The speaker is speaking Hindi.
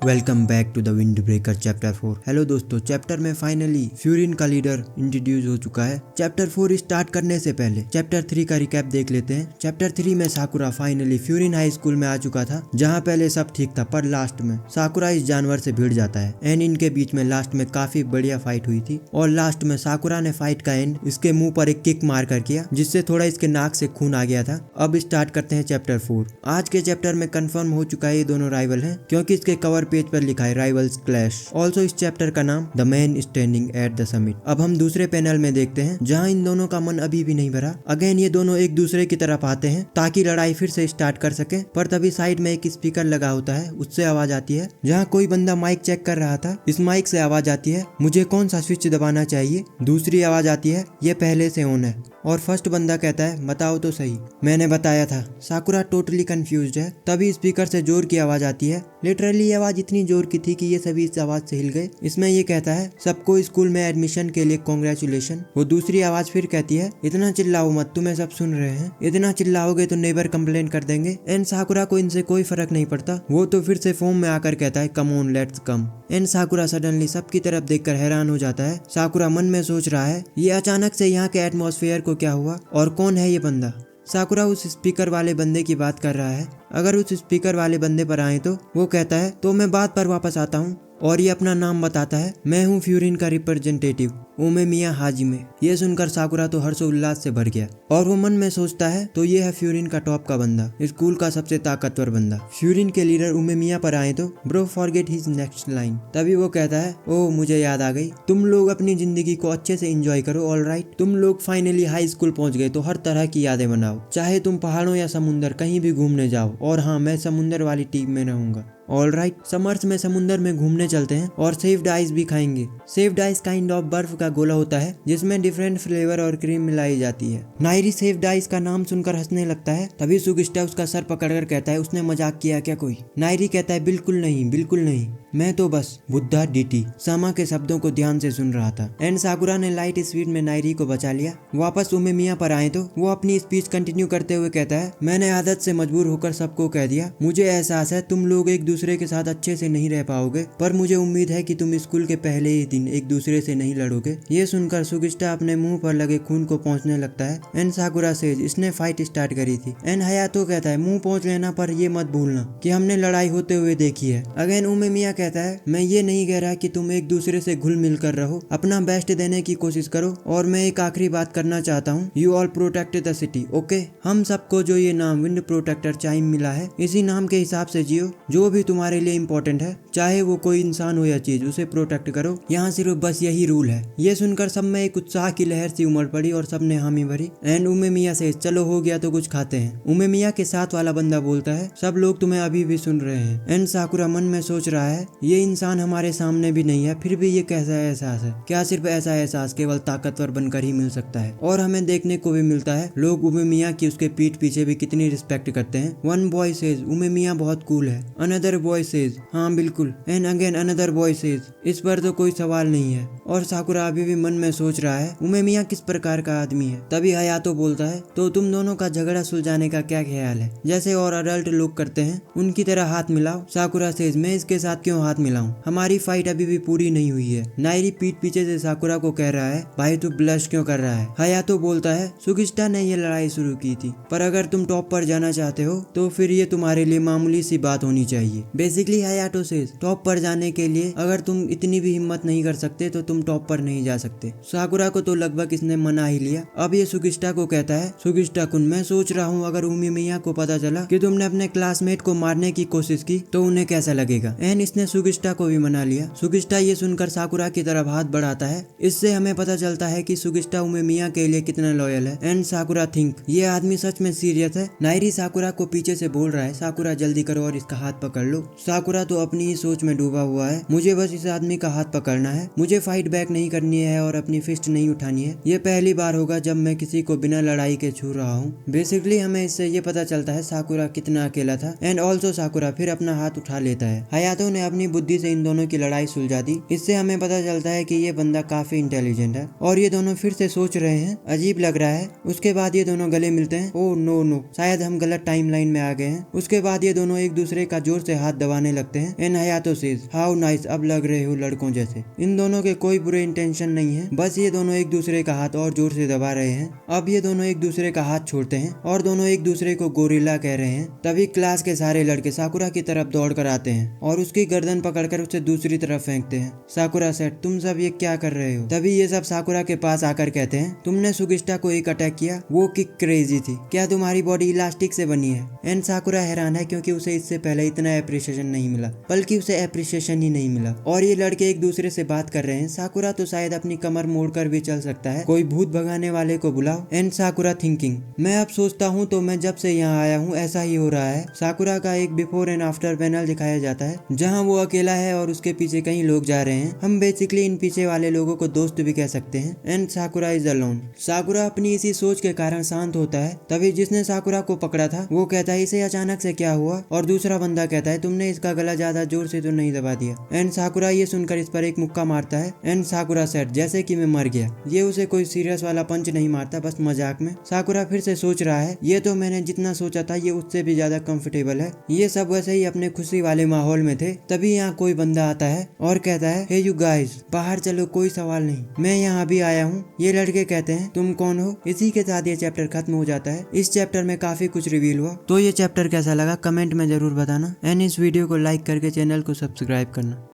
Welcome back to the wind breaker chapter 4। Hello दोस्तों, चैप्टर में फाइनली फ्यूरिन का लीडर इंट्रोड्यूस हो चुका है। चैप्टर 4 स्टार्ट करने से पहले चैप्टर 3 का रिकैप देख लेते हैं। चैप्टर 3 में Sakura finally Furin high school में आ चुका था, जहां पहले सब ठीक था, पर लास्ट में साकुरा इस जानवर से भिड़ जाता है एंड इनके बीच में लास्ट में काफी बढ़िया फाइट हुई थी। और लास्ट में साकुरा ने फाइट का एंड इसके मुंह पर एक किक मार कर किया, जिससे थोड़ा इसके नाक से खून आ गया था। अब स्टार्ट करते हैं चैप्टर 4। आज के चैप्टर में कंफर्म हो चुका है ये दोनों राइवल हैं, क्योंकि इसके कवर पेज पर लिखा है राइवल्स क्लैश। ऑल्सो इस चैप्टर का नाम the man standing at the summit. अब हम दूसरे पैनल में देखते हैं, जहां इन दोनों का मन अभी भी नहीं भरा। अगेन ये दोनों एक दूसरे की तरफ आते हैं ताकि लड़ाई फिर से स्टार्ट कर सके, पर तभी साइड में एक स्पीकर लगा होता है, उससे आवाज आती है। जहां कोई बंदा माइक चेक कर रहा था, इस माइक से आवाज आती है, मुझे कौन सा स्विच दबाना चाहिए। दूसरी आवाज आती है, ये पहले से ऑन है। और फर्स्ट बंदा कहता है, बताओ तो सही, मैंने बताया था। साकुरा टोटली कंफ्यूज्ड है। तभी स्पीकर से जोर की आवाज आती है। लिटरली ये आवाज इतनी जोर की थी कि ये सभी इस आवाज से हिल गए। इसमें ये कहता है, सबको स्कूल में एडमिशन के लिए कांग्रेचुलेशन। वो दूसरी आवाज फिर कहती है, इतना चिल्लाओ मत, तुम्हें सब सुन रहे हैं, इतना चिल्लाओगे तो नेबर कंप्लेन कर देंगे। एंड साकुरा को इनसे कोई फर्क नहीं पड़ता। वो तो फिर से फॉर्म में आकर कहता है, come on let's come. And साकुरा suddenly सबकी तरफ देखकर हैरान हो जाता है। साकुरा मन में सोच रहा है, ये अचानक से यहाँ के एटमॉस्फेयर को क्या हुआ और कौन है ये बंदा। साकुरा उस स्पीकर वाले बंदे की बात कर रहा है। अगर उस स्पीकर वाले बंदे पर आए तो वो कहता है, तो मैं बात पर वापस आता हूँ। और ये अपना नाम बताता है, मैं हूँ फ्यूरिन का रिप्रेजेंटेटिव उमेमिया हाजिमे। ये सुनकर साकुरा तो हर्षोल्लास से भर गया और वो मन में सोचता है, तो ये है फ्यूरिन का टॉप का बंदा, स्कूल का सबसे ताकतवर बंदा। फ्यूरिन के लीडर उमेमिया पर आए तो bro forget his next line. तभी वो कहता है, ओह मुझे याद आ गई, तुम लोग अपनी जिंदगी को अच्छे से एंजॉय करो, ऑलराइट। तुम लोग फाइनली हाई स्कूल पहुंच गए, तो हर तरह की यादें बनाओ, चाहे तुम पहाड़ों या समुंदर कहीं भी घूमने जाओ। और हाँ, मैं समुंदर वाली टीम में रहूंगा, ऑलराइट। समर्स में समुंदर में घूमने चलते हैं और सेव्ड आइस भी खाएंगे। सेव्ड आइस काइंड ऑफ बर्फ का गोला होता है, जिसमें डिफरेंट फ्लेवर और क्रीम मिलाई जाती है। नायरी सेव्ड आइस का नाम सुनकर हंसने लगता है। तभी सुगिस्टा उसका सर पकड़कर कहता है, उसने मजाक किया क्या कोई। नायरी कहता है, बिल्कुल नहीं, बिल्कुल नहीं, मैं तो बस बुद्धा डीटी सामा के शब्दों को ध्यान से सुन रहा था। एंड साकुरा ने लाइट स्पीड में नायरी को बचा लिया। वापस उमेमिया पर आए तो वो अपनी स्पीच कंटिन्यू करते हुए कहता है, मैंने आदत से मजबूर होकर सबको कह दिया। मुझे एहसास है तुम लोग एक दूसरे के साथ अच्छे से नहीं रह पाओगे, पर मुझे उम्मीद है कि तुम स्कूल के पहले ही दिन एक दूसरे से नहीं लड़ोगे। ये सुनकर सुगिस्टा अपने मुंह पर लगे खून को पहुंचने लगता है। एंड साकुरा सेज, इसने फाइट स्टार्ट करी थी। एंड हयातो कहता है, मुंह पहुंच लेना, पर ये मत भूलना कि हमने लड़ाई होते हुए देखी है। अगेन उमेमिया कहता है, मैं ये नहीं कह रहा कि तुम एक दूसरे से घुल मिल कर रहो, अपना बेस्ट देने की कोशिश करो। और मैं एक आखिरी बात करना चाहता हूँ, you all protect the city, okay. हम सबको जो ये नाम विंड प्रोटेक्टर चाइम मिला है, इसी नाम के हिसाब से जियो। जो भी तुम्हारे लिए इम्पोर्टेंट है, चाहे वो कोई इंसान हो या चीज, उसे प्रोटेक्ट करो। यहाँ सिर्फ बस यही रूल है। ये सुनकर सब में एक उत्साह की लहर सी उमड़ पड़ी और सबने हामी भरी। एंड उमेमिया से, चलो हो गया तो कुछ खाते हैं। उमेमिया के साथ वाला बंदा बोलता है, सब लोग तुम्हें अभी भी सुन रहे हैं। एंड साकुरा मन में सोच रहा है, ये इंसान हमारे सामने भी नहीं है, फिर भी ये कैसा एहसास है। क्या सिर्फ ऐसा एहसास केवल ताकतवर बनकर ही मिल सकता है। और हमें देखने को भी मिलता है, लोग उमेमिया की उसके पीठ पीछे भी कितनी रिस्पेक्ट करते हैं। वन बॉय सेज, उमेमिया बहुत कूल है। अनदर बॉय सेज, हाँ बिल्कुल। And again another boy says, इस पर तो कोई सवाल नहीं है। और साकुरा अभी भी मन में सोच रहा है, उमेमिया किस प्रकार का आदमी है। तभी हयातो बोलता है, तो तुम दोनों का झगड़ा सुलझाने का क्या ख्याल है, जैसे और अडल्ट लोग करते हैं, उनकी तरह हाथ मिलाओ। साकुरा सेज, मैं इसके साथ क्यों हाथ मिलाऊं, हमारी फाइट अभी भी पूरी नहीं हुई है। नायरी पीठ पीछे से साकुरा को कह रहा है, भाई तू ब्लश क्यों कर रहा है। हयातो बोलता है, सुगिस्टा ने ये लड़ाई शुरू की थी, पर अगर तुम टॉप पर जाना चाहते हो तो फिर ये तुम्हारे लिए मामूली सी बात होनी चाहिए। बेसिकली हयातो सेज, टॉप पर जाने के लिए अगर तुम इतनी भी हिम्मत नहीं कर सकते तो तुम टॉप पर नहीं जा सकते। साकुरा को तो लगभग इसने मना ही लिया। अब ये सुगिस्टा को कहता है, सुगिस्टा कुन, मैं सोच रहा हूँ अगर उमेमिया को पता चला कि तुमने अपने क्लासमेट को मारने की कोशिश की तो उन्हें कैसा लगेगा। एंड इसने सुगिस्टा को भी मना लिया। सुगिस्टा ये सुनकर साकुरा की तरफ हाथ बढ़ाता है। इससे हमें पता चलता है कि सुगिस्टा उमेमिया के लिए कितना लॉयल है। एंड साकुरा थिंक, ये आदमी सच में सीरियस है। नायरी साकुरा को पीछे से बोल रहा है, साकुरा जल्दी करो और इसका हाथ पकड़ लो। साकुरा तो अपनी ही सोच में डूबा हुआ है, मुझे बस इस आदमी का हाथ पकड़ना है, मुझे फाइट बैक नहीं करनी है और अपनी फिस्ट नहीं उठानी है। ये पहली बार होगा जब मैं किसी को बिना लड़ाई के छू रहा हूँ। बेसिकली हमें इससे ये पता चलता है साकुरा कितना अकेला था। एंड ऑल्सो साकुरा फिर अपना हाथ उठा लेता है। हयातो ने अपनी बुद्धि से इन दोनों की लड़ाई सुलझा दी। इससे हमें पता चलता है कि ये बंदा काफी इंटेलिजेंट है और ये दोनों फिर से सोच रहे हैं, अजीब लग रहा है। उसके बाद ये दोनों गले मिलते हैं। ओह नो नो, शायद हम गलत टाइमलाइन में आ गए हैं। उसके बाद ये दोनों एक दूसरे का जोर से हाथ दबाने लगते हैं। एंड हायातो सेज हाउ नाइस, अब लग रहे हो लड़कों जैसे। इन दोनों के कोई बुरे इंटेंशन नहीं है, बस ये दोनों एक दूसरे का हाथ और जोर से दबा रहे हैं। अब ये दोनों एक दूसरे का हाथ छोड़ते हैं और दोनों एक दूसरे को गोरिल्ला कह रहे हैं। तभी क्लास के सारे लड़के साकुरा की तरफ दौड़ कर आते हैं और उसकी गर्दन पकड़कर उसे दूसरी तरफ फेंकते हैं। साकुरा सेट, तुम सब ये क्या कर रहे हो? तभी ये सब साकुरा के पास आकर कहते हैं, तुमने सुगिस्टा को एक अटैक किया, वो किक क्रेजी थी, क्या तुम्हारी बॉडी इलास्टिक से बनी है? एंड साकुरा हैरान है क्योंकि उसे इससे पहले इतना एप्रिसिएशन नहीं मिला, बल्कि उसे एप्रिसिएशन ही नहीं मिला। और ये लड़के एक दूसरे से बात कर रहे हैं। साकुरा तो शायद अपनी कमर मोड़कर भी चल सकता है, कोई भूत भगाने वाले को बुलाओ। एंड साकुरा थिंकिंग, मैं अब सोचता हूँ तो मैं जब से यहाँ आया हूँ ऐसा ही हो रहा है। साकुरा का एक बिफोर एंड आफ्टर पैनल दिखाया जाता है जहाँ वो अकेला है और उसके पीछे कई लोग जा रहे हैं। हम बेसिकली इन पीछे वाले लोगों को दोस्त भी कह सकते हैं। And साकुरा is alone. साकुरा अपनी इसी सोच के कारण शांत होता है। तभी जिसने साकुरा को पकड़ा था वो कहता है, इसे अचानक से क्या हुआ? और दूसरा बंदा कहता है, तुमने इसका गला ज्यादा जोर से तो नहीं दबा दिया? एंड साकुरा ये सुनकर इस पर एक मुक्का मारता है। एंड साकुरा सेट, जैसे कि मैं मर गया। ये उसे कोई सीरियस वाला पंच नहीं मारता, बस मजाक में। साकुरा फिर से सोच रहा है, ये तो मैंने जितना सोचा था ये उससे भी ज्यादा कंफर्टेबल है। ये सब वैसे ही अपने खुशी वाले माहौल में थे। तभी यहाँ कोई बंदा आता है और कहता है, हे यू गाइस, बाहर चलो, कोई सवाल नहीं, मैं यहाँ भी आया हूँ। ये लड़के कहते हैं, तुम कौन हो? इसी के साथ ये चैप्टर खत्म हो जाता है। इस चैप्टर में काफी कुछ रिवील हुआ। तो ये चैप्टर कैसा लगा कमेंट में जरूर बताना। एंड इस वीडियो को लाइक करके चैनल को सब्सक्राइब करना।